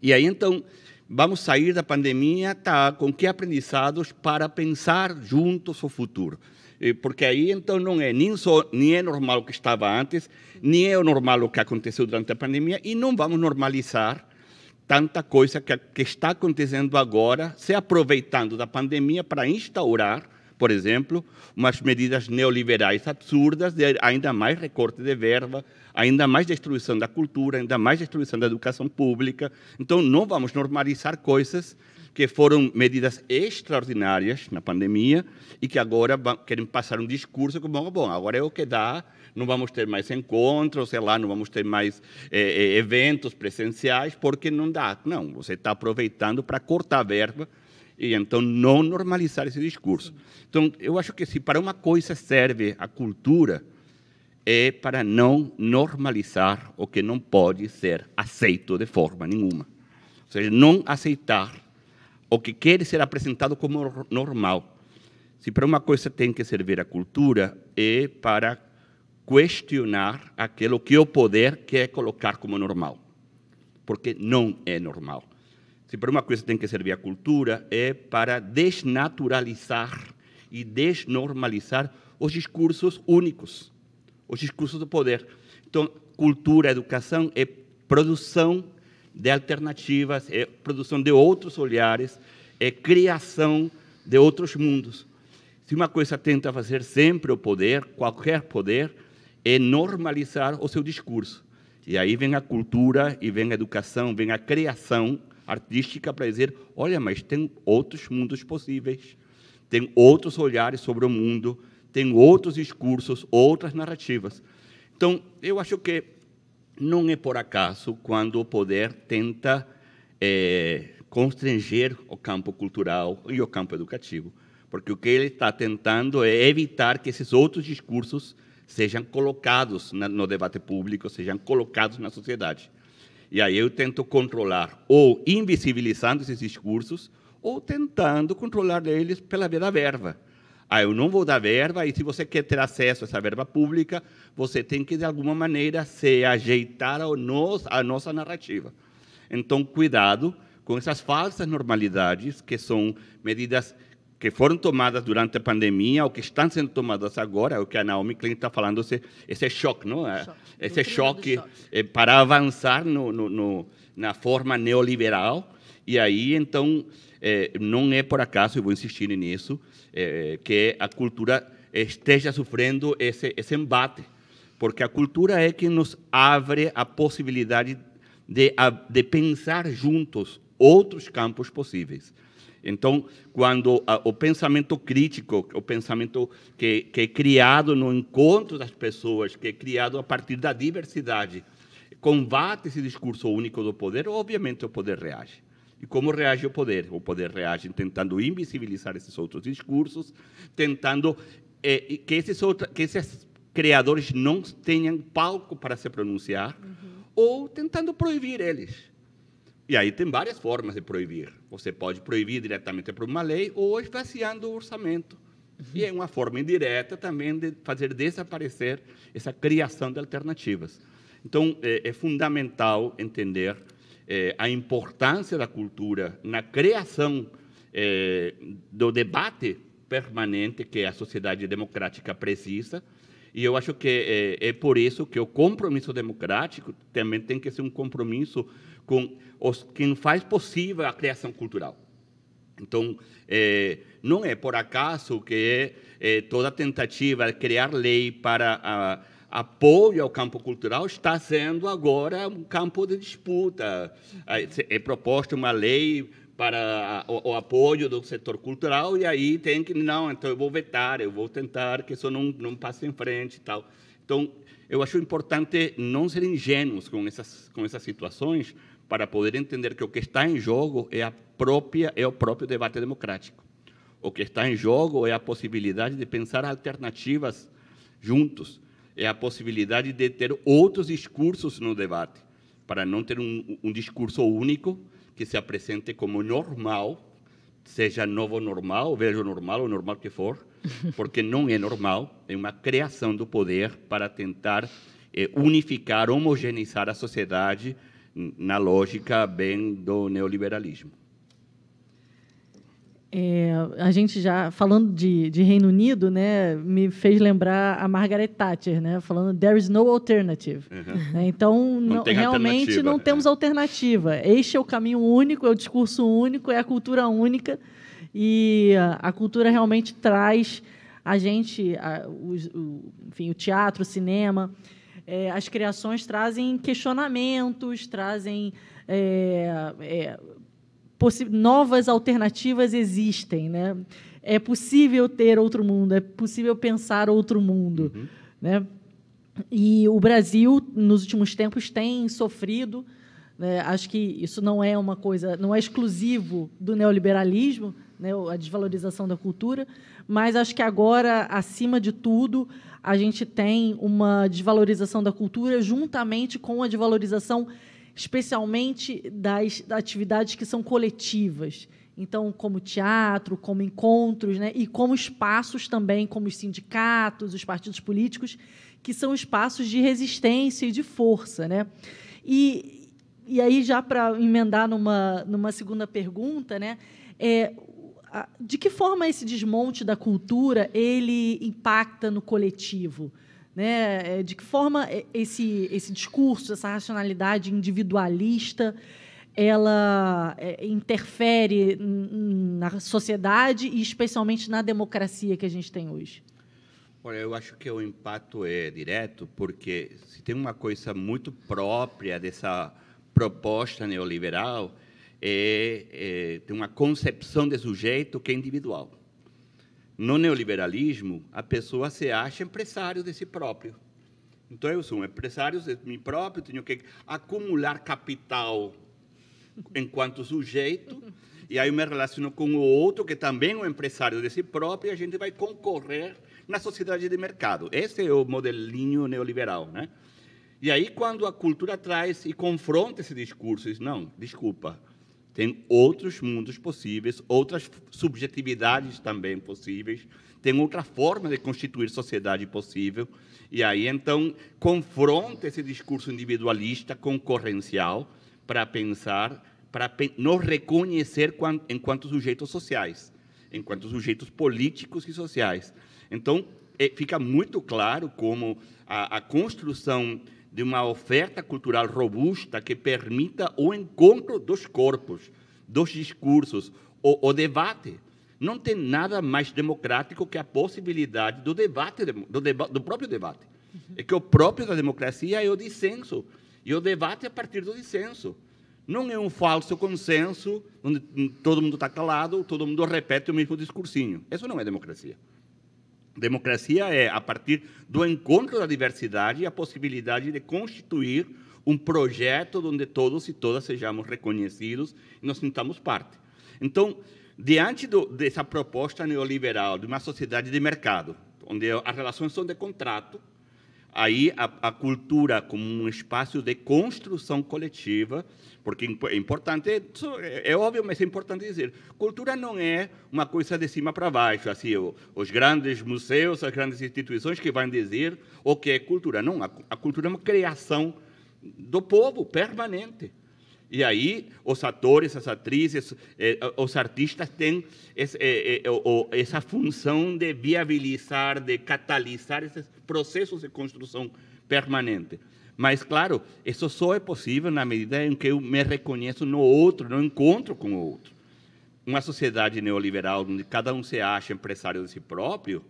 Speaker 3: E aí então vamos sair da pandemia, com que aprendizados para pensar juntos o futuro? Porque aí então não é nem é normal o que estava antes, nem é o normal o que aconteceu durante a pandemia, e não vamos normalizar tanta coisa que está acontecendo agora, se aproveitando da pandemia para instaurar, por exemplo, umas medidas neoliberais absurdas, de ainda mais recorte de verba, ainda mais destruição da cultura, ainda mais destruição da educação pública. Então, não vamos normalizar coisas que foram medidas extraordinárias na pandemia e que agora querem passar um discurso como, bom, agora é o que dá, não vamos ter mais encontros, sei lá, não vamos ter mais eventos presenciais, porque não dá. Não, você está aproveitando para cortar a verba, e então não normalizar esse discurso. Então, eu acho que se para uma coisa serve a cultura, é para não normalizar o que não pode ser aceito de forma nenhuma. Ou seja, não aceitar o que quer ser apresentado como normal. Se para uma coisa tem que servir a cultura, é para questionar aquilo que o poder quer colocar como normal. Porque não é normal. Se para uma coisa tem que servir a cultura, é para desnaturalizar e desnormalizar os discursos únicos, os discursos do poder. Então, cultura, educação é produção de alternativas, é produção de outros olhares, é criação de outros mundos. Se uma coisa tenta fazer sempre o poder, qualquer poder, é normalizar o seu discurso. E aí vem a cultura, e vem a educação, vem a criação artística para dizer, olha, mas tem outros mundos possíveis, tem outros olhares sobre o mundo, tem outros discursos, outras narrativas. Então, eu acho que não é por acaso quando o poder tenta constranger o campo cultural e o campo educativo, porque o que ele está tentando é evitar que esses outros discursos sejam colocados no debate público, sejam colocados na sociedade. E aí eu tento controlar, ou invisibilizando esses discursos, ou tentando controlar eles pela via da verba. Eu não vou dar verba, e se você quer ter acesso a essa verba pública, você tem que, de alguma maneira, se ajeitar à nossa narrativa. Então, cuidado com essas falsas normalidades, que são medidas que foram tomadas durante a pandemia, ou que estão sendo tomadas agora, o que a Naomi Klein está falando, esse choque, não é? Esse choque para avançar na forma neoliberal. E aí, então, não é por acaso, eu vou insistir nisso, que a cultura esteja sofrendo esse embate, porque a cultura é que nos abre a possibilidade de pensar juntos outros campos possíveis. Então, quando o pensamento crítico, o pensamento que é criado no encontro das pessoas, que é criado a partir da diversidade, combate esse discurso único do poder, obviamente o poder reage. E como reage o poder? O poder reage tentando invisibilizar esses outros discursos, tentando que esses criadores não tenham palco para se pronunciar, ou tentando proibir eles. E aí tem várias formas de proibir. Você pode proibir diretamente por uma lei ou esvaziando o orçamento. E é uma forma indireta também de fazer desaparecer essa criação de alternativas. Então, é fundamental entender a importância da cultura na criação do debate permanente que a sociedade democrática precisa. E eu acho que é por isso que o compromisso democrático também tem que ser um compromisso com quem faz possível a criação cultural. Então, não é por acaso que toda tentativa de criar lei para apoio ao campo cultural está sendo agora um campo de disputa. É proposta uma lei para o apoio do setor cultural e aí tem que, não, então eu vou vetar, eu vou tentar que isso não passe em frente e tal. Então, eu acho importante não ser ingênuos com essas situações para poder entender que o que está em jogo é o próprio debate democrático. O que está em jogo é a possibilidade de pensar alternativas juntos, é a possibilidade de ter outros discursos no debate, para não ter um discurso único que se apresente como normal, seja novo normal, velho normal, ou normal que for, porque não é normal, é uma criação do poder para tentar unificar, homogeneizar a sociedade na lógica bem do neoliberalismo.
Speaker 1: A gente já, falando de Reino Unido, né, me fez lembrar a Margaret Thatcher, né, falando "there is no alternative". Uhum. Então, realmente não temos alternativa. Este é o caminho único, é o discurso único, é a cultura única, e a cultura realmente traz a gente, enfim, o teatro, o cinema, as criações trazem questionamentos, trazem novas alternativas existem, né? É possível ter outro mundo, é possível pensar outro mundo, né? E o Brasil, nos últimos tempos, tem sofrido, né? Acho que isso não é uma coisa, não é exclusivo do neoliberalismo, né? A desvalorização da cultura, mas acho que agora, acima de tudo, a gente tem uma desvalorização da cultura juntamente com a desvalorização especialmente das atividades que são coletivas. Então, como teatro, como encontros, né? E como espaços também, como os sindicatos, os partidos políticos, que são espaços de resistência e de força, né? E aí, já para emendar numa segunda pergunta, né? De que forma esse desmonte da cultura ele impacta no coletivo? Né? De que forma esse discurso, essa racionalidade individualista, ela interfere na sociedade e, especialmente, na democracia que a gente tem hoje?
Speaker 3: Olha, eu acho que o impacto é direto, porque se tem uma coisa muito própria dessa proposta neoliberal, tem uma concepção de sujeito que é individual. No neoliberalismo, a pessoa se acha empresário de si próprio. Então, eu sou um empresário de mim próprio, tenho que acumular capital enquanto sujeito, e aí eu me relaciono com o outro, que também é um empresário de si próprio, e a gente vai concorrer na sociedade de mercado. Esse é o modelinho neoliberal, né? E aí, quando a cultura traz e confronta esse discurso, diz, não, desculpa, tem outros mundos possíveis, outras subjetividades também possíveis, tem outra forma de constituir sociedade possível. E aí, então, confronta esse discurso individualista, concorrencial, para pensar, para nos reconhecer enquanto sujeitos sociais, enquanto sujeitos políticos e sociais. Então, fica muito claro como a construção de uma oferta cultural robusta que permita o encontro dos corpos, dos discursos, o debate. Não tem nada mais democrático que a possibilidade do debate, do próprio debate. É que o próprio da democracia é o dissenso, e o debate é a partir do dissenso. Não é um falso consenso, onde todo mundo está calado, todo mundo repete o mesmo discursinho. Isso não é democracia. Democracia é, a partir do encontro da diversidade, a possibilidade de constituir um projeto onde todos e todas sejamos reconhecidos e nos sintamos parte. Então, diante dessa proposta neoliberal de uma sociedade de mercado, onde as relações são de contrato, aí a cultura como um espaço de construção coletiva, porque é importante, é óbvio, mas é importante dizer, cultura não é uma coisa de cima para baixo, assim, os grandes museus, as grandes instituições que vão dizer o que é cultura. Não, a cultura é uma criação do povo permanente. E aí os atores, as atrizes, os artistas têm essa função de viabilizar, de catalisar esses processos de construção permanente. Mas, claro, isso só é possível na medida em que eu me reconheço no outro, no encontro com o outro. Uma sociedade neoliberal onde cada um se acha empresário de si próprio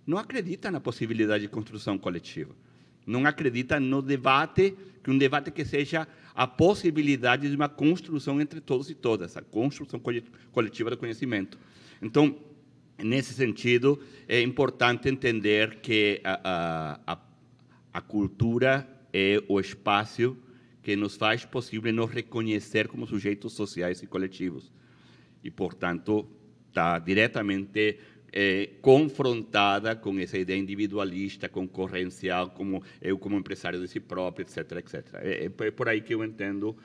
Speaker 3: não acredita na possibilidade de construção coletiva. Não acredita no debate, que um debate que seja a possibilidade de uma construção entre todos e todas, a construção coletiva do conhecimento. Então, nesse sentido, é importante entender que a cultura é o espaço que nos faz possível nos reconhecer como sujeitos sociais e coletivos. E, portanto, está diretamente confrontada com essa ideia individualista, concorrencial, como eu como empresário de si próprio, etc., etc. É por aí que eu entendo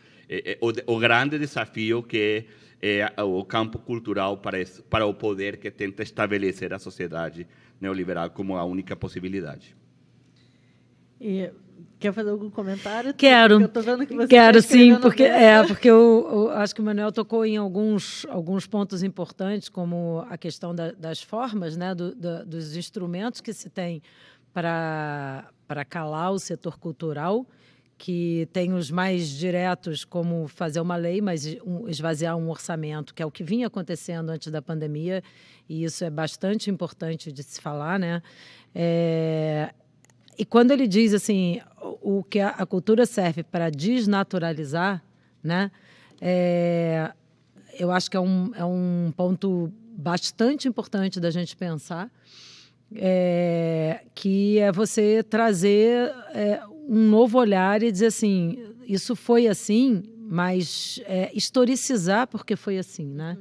Speaker 3: o grande desafio que é o campo cultural para o poder que tenta estabelecer a sociedade neoliberal como a única possibilidade.
Speaker 1: Quer fazer algum comentário?
Speaker 2: Quero.
Speaker 1: Eu estou vendo que você
Speaker 2: quero,
Speaker 1: está
Speaker 2: sim, porque eu acho que o Manuel tocou em alguns pontos importantes, como a questão das formas, né, dos instrumentos que se tem para calar o setor cultural, que tem os mais diretos, como fazer uma lei, mas esvaziar um orçamento, que é o que vinha acontecendo antes da pandemia, e isso é bastante importante de se falar, né? E quando ele diz assim, o que a cultura serve para desnaturalizar, né, eu acho que é um ponto bastante importante da gente pensar, que é você trazer um novo olhar e dizer assim, isso foi assim, mas historicizar porque foi assim, né?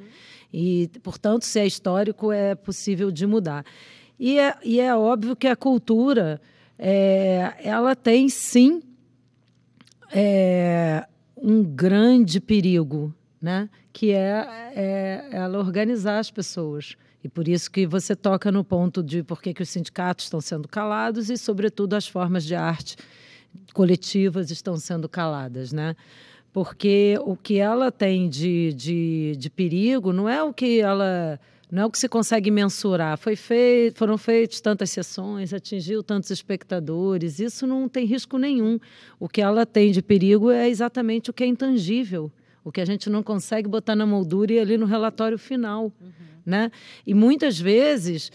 Speaker 2: E, portanto, se é histórico, é possível de mudar. E é óbvio que a cultura... ela tem, sim, um grande perigo, né? Que é ela organizar as pessoas. E por isso que você toca no ponto de por que os sindicatos estão sendo calados e, sobretudo, as formas de arte coletivas estão sendo caladas, né? Porque o que ela tem de perigo não é o que ela... Não é o que se consegue mensurar. Foram feitas tantas sessões, atingiu tantos espectadores. Isso não tem risco nenhum. O que ela tem de perigo é exatamente o que é intangível, o que a gente não consegue botar na moldura e ali no relatório final. Né? E muitas vezes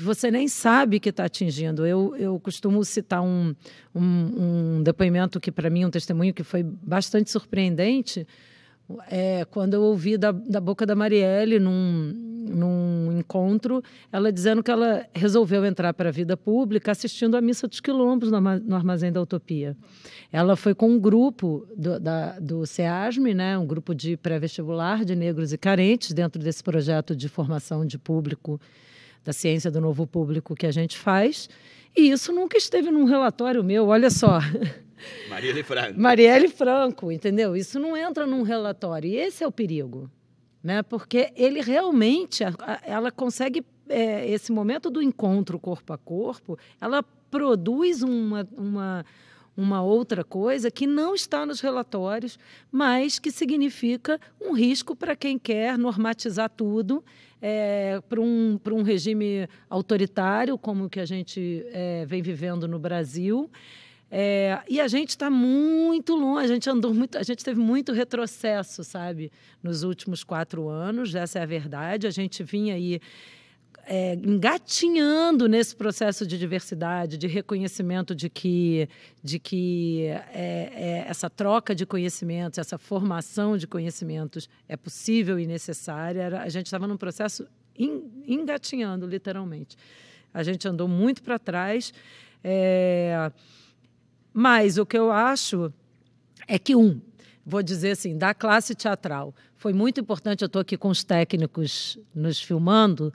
Speaker 2: você nem sabe que está atingindo. Eu costumo citar um depoimento que, para mim, um testemunho que foi bastante surpreendente, quando eu ouvi da boca da Marielle, num encontro, ela dizendo que ela resolveu entrar para a vida pública assistindo à Missa dos Quilombos no Armazém da Utopia. Ela foi com um grupo do SEASME, né, um grupo de pré-vestibular de negros e carentes, dentro desse projeto de formação de público, da ciência do novo público que a gente faz, e isso nunca esteve num relatório meu, olha só... Marielle Franco, entendeu? Isso não entra num relatório. E esse é o perigo, né? Porque ele realmente, ela consegue, esse momento do encontro corpo a corpo, ela produz uma outra coisa que não está nos relatórios, mas que significa um risco para quem quer normatizar tudo, para um regime autoritário, como o que a gente vem vivendo no Brasil. E a gente está muito longe, a gente teve muito retrocesso, sabe, nos últimos 4 anos, essa é a verdade. A gente vinha aí engatinhando nesse processo de diversidade, de reconhecimento de que essa troca de conhecimentos, essa formação de conhecimentos é possível e necessária. A gente estava num processo engatinhando, literalmente. A gente andou muito para trás. Mas o que eu acho é que, vou dizer assim, da classe teatral, foi muito importante, eu estou aqui com os técnicos nos filmando,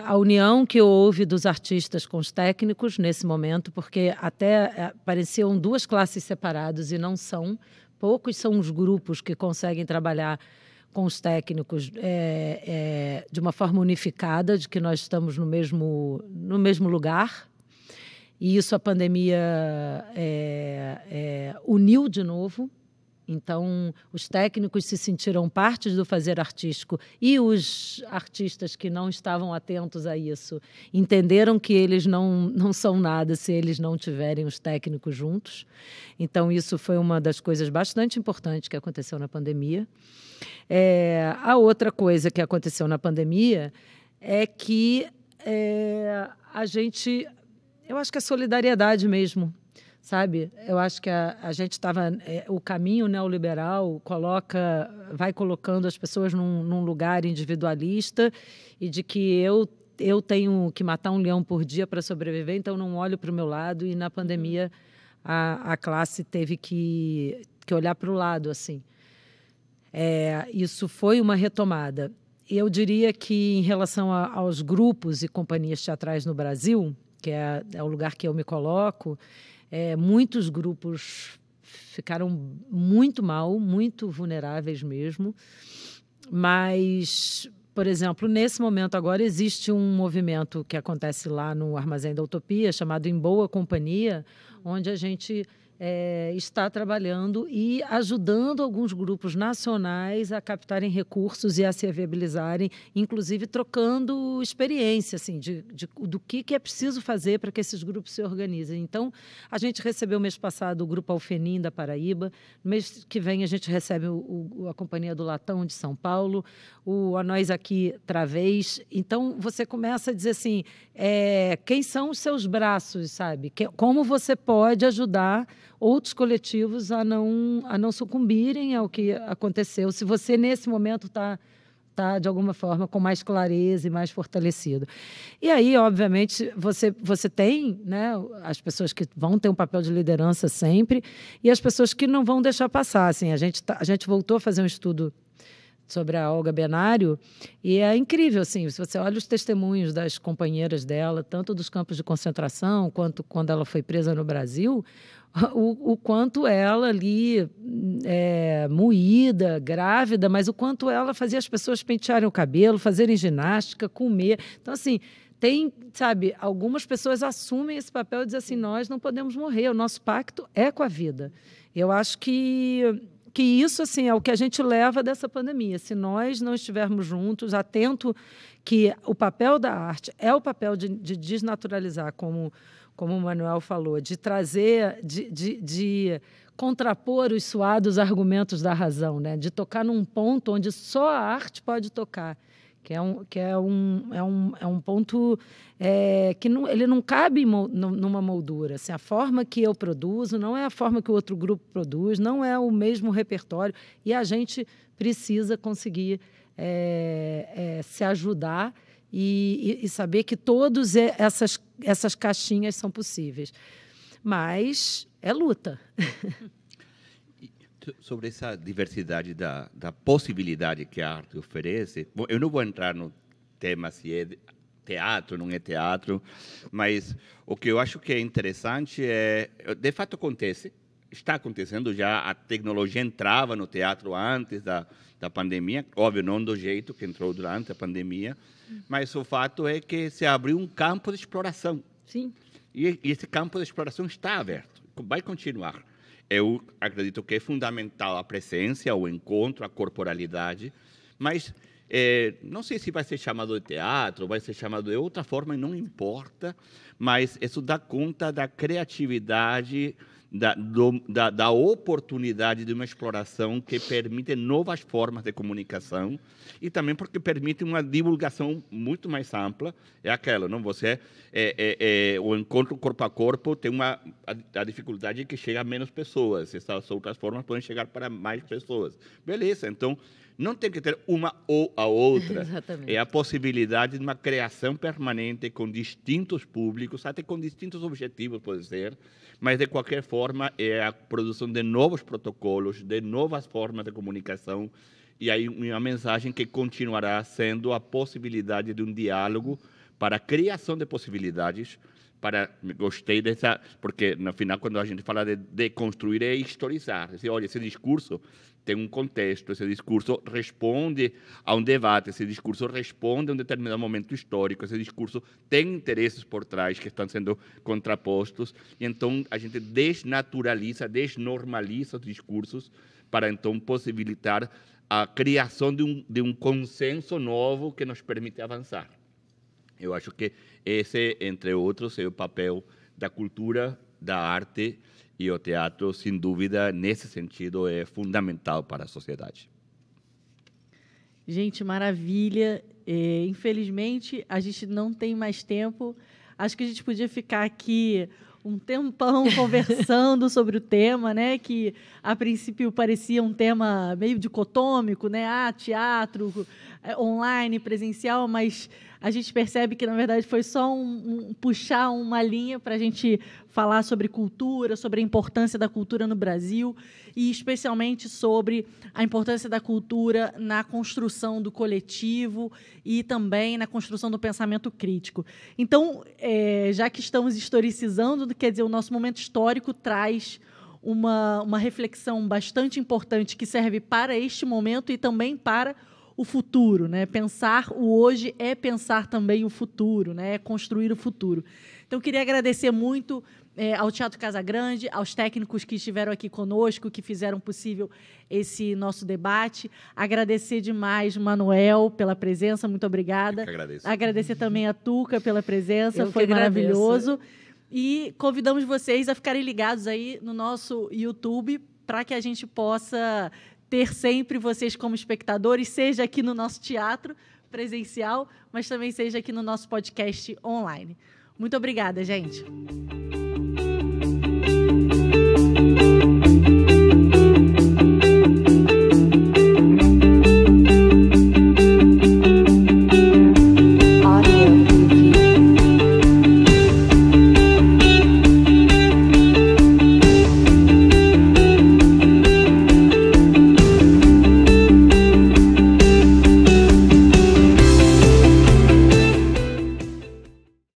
Speaker 2: a união que houve dos artistas com os técnicos nesse momento, porque até pareciam duas classes separadas e não são. Poucos são os grupos que conseguem trabalhar com os técnicos de uma forma unificada, de que nós estamos no mesmo lugar. E isso a pandemia uniu de novo. Então, os técnicos se sentiram parte do fazer artístico e os artistas que não estavam atentos a isso entenderam que eles não são nada se eles não tiverem os técnicos juntos. Então, isso foi uma das coisas bastante importantes que aconteceu na pandemia. A outra coisa que aconteceu na pandemia é que eu acho que a solidariedade mesmo, sabe? Eu acho que a gente estava... o caminho neoliberal vai colocando as pessoas num lugar individualista e de que eu tenho que matar um leão por dia para sobreviver, então não olho para o meu lado. E na pandemia a classe teve que olhar para o lado, assim. Isso foi uma retomada. Eu diria que em relação aos grupos e companhias teatrais no Brasil, que é o lugar que eu me coloco, muitos grupos ficaram muito mal, muito vulneráveis mesmo. Mas, por exemplo, nesse momento agora existe um movimento que acontece lá no Armazém da Utopia, chamado Em Boa Companhia, onde a gente está trabalhando e ajudando alguns grupos nacionais a captarem recursos e a se viabilizarem, inclusive trocando experiência, assim, do que é preciso fazer para que esses grupos se organizem. Então, a gente recebeu mês passado o Grupo Alfenim da Paraíba, no mês que vem a gente recebe a Companhia do Latão de São Paulo, a Nós Aqui Travês. Então, você começa a dizer assim, quem são os seus braços, sabe? Como você pode ajudar outros coletivos a não sucumbirem ao que aconteceu, se você, nesse momento, está, de alguma forma, com mais clareza e mais fortalecido. E aí, obviamente, você tem, né, as pessoas que vão ter um papel de liderança sempre e as pessoas que não vão deixar passar. Assim, a gente voltou a fazer um estudo sobre a Olga Benário, e é incrível, assim, se você olha os testemunhos das companheiras dela, tanto dos campos de concentração, quanto quando ela foi presa no Brasil, o quanto ela ali, moída, grávida, mas o quanto ela fazia as pessoas pentearem o cabelo, fazerem ginástica, comer. Então, assim, sabe, algumas pessoas assumem esse papel e dizem assim, nós não podemos morrer, o nosso pacto é com a vida. Eu acho que isso, assim, é o que a gente leva dessa pandemia. Se nós não estivermos juntos, atento que o papel da arte é o papel de desnaturalizar, como o Manuel falou, de trazer, de contrapor os suados argumentos da razão, né? De tocar num ponto onde só a arte pode tocar, que é um ponto que ele não cabe numa moldura. Assim, a forma que eu produzo não é a forma que o outro grupo produz, não é o mesmo repertório, e a gente precisa conseguir se ajudar e saber que todas essas caixinhas são possíveis. Mas é luta.
Speaker 3: Sobre essa diversidade da possibilidade que a arte oferece, bom, eu não vou entrar no tema se é teatro, não é teatro, mas o que eu acho que é interessante de fato está acontecendo já, a tecnologia entrava no teatro antes da pandemia, óbvio, não do jeito que entrou durante a pandemia, mas o fato é que se abriu um campo de exploração.
Speaker 2: Sim.
Speaker 3: E esse campo de exploração está aberto, vai continuar. Eu acredito que é fundamental a presença, o encontro, a corporalidade, mas não sei se vai ser chamado de teatro, vai ser chamado de outra forma, não importa, mas isso dá conta da criatividade, da oportunidade de uma exploração que permite novas formas de comunicação e também porque permite uma divulgação muito mais ampla. É aquela, não? Você o encontro corpo a corpo tem a dificuldade de que chega a menos pessoas. Essas outras formas podem chegar para mais pessoas. Beleza, então não tem que ter uma ou a outra.
Speaker 2: Exatamente.
Speaker 3: É a possibilidade de uma criação permanente com distintos públicos, até com distintos objetivos, pode ser, mas, de qualquer forma, é a produção de novos protocolos, de novas formas de comunicação, e aí uma mensagem que continuará sendo a possibilidade de um diálogo para a criação de possibilidades. Gostei dessa, porque no final, quando a gente fala de deconstruir, é historizar. Olha, esse discurso tem um contexto, esse discurso responde a um debate, esse discurso responde a um determinado momento histórico, esse discurso tem interesses por trás que estão sendo contrapostos, e então a gente desnaturaliza, desnormaliza os discursos para então possibilitar a criação de um consenso novo que nos permite avançar. Eu acho que esse, entre outros, é o papel da cultura, da arte, e o teatro, sem dúvida, nesse sentido, é fundamental para a sociedade.
Speaker 1: Gente, maravilha. Infelizmente, a gente não tem mais tempo. Acho que a gente podia ficar aqui um tempão conversando sobre o tema, né? Que a princípio parecia um tema meio dicotômico, né? Teatro, online, presencial, mas a gente percebe que, na verdade, foi só puxar uma linha para a gente falar sobre cultura, sobre a importância da cultura no Brasil e, especialmente, sobre a importância da cultura na construção do coletivo e também na construção do pensamento crítico. Então, já que estamos historicizando, quer dizer, o nosso momento histórico traz uma reflexão bastante importante que serve para este momento e também para o futuro, né? Pensar o hoje é pensar também o futuro, né? É construir o futuro. Então, queria agradecer muito ao Teatro Casa Grande, aos técnicos que estiveram aqui conosco, que fizeram possível esse nosso debate. Agradecer demais, Manuel, pela presença, muito obrigada.
Speaker 3: Eu que agradeço.
Speaker 1: Agradecer também a Tuca pela presença, foi maravilhoso. E convidamos vocês a ficarem ligados aí no nosso YouTube para que a gente possa ter sempre vocês como espectadores, seja aqui no nosso teatro presencial, mas também seja aqui no nosso podcast online. Muito obrigada, gente.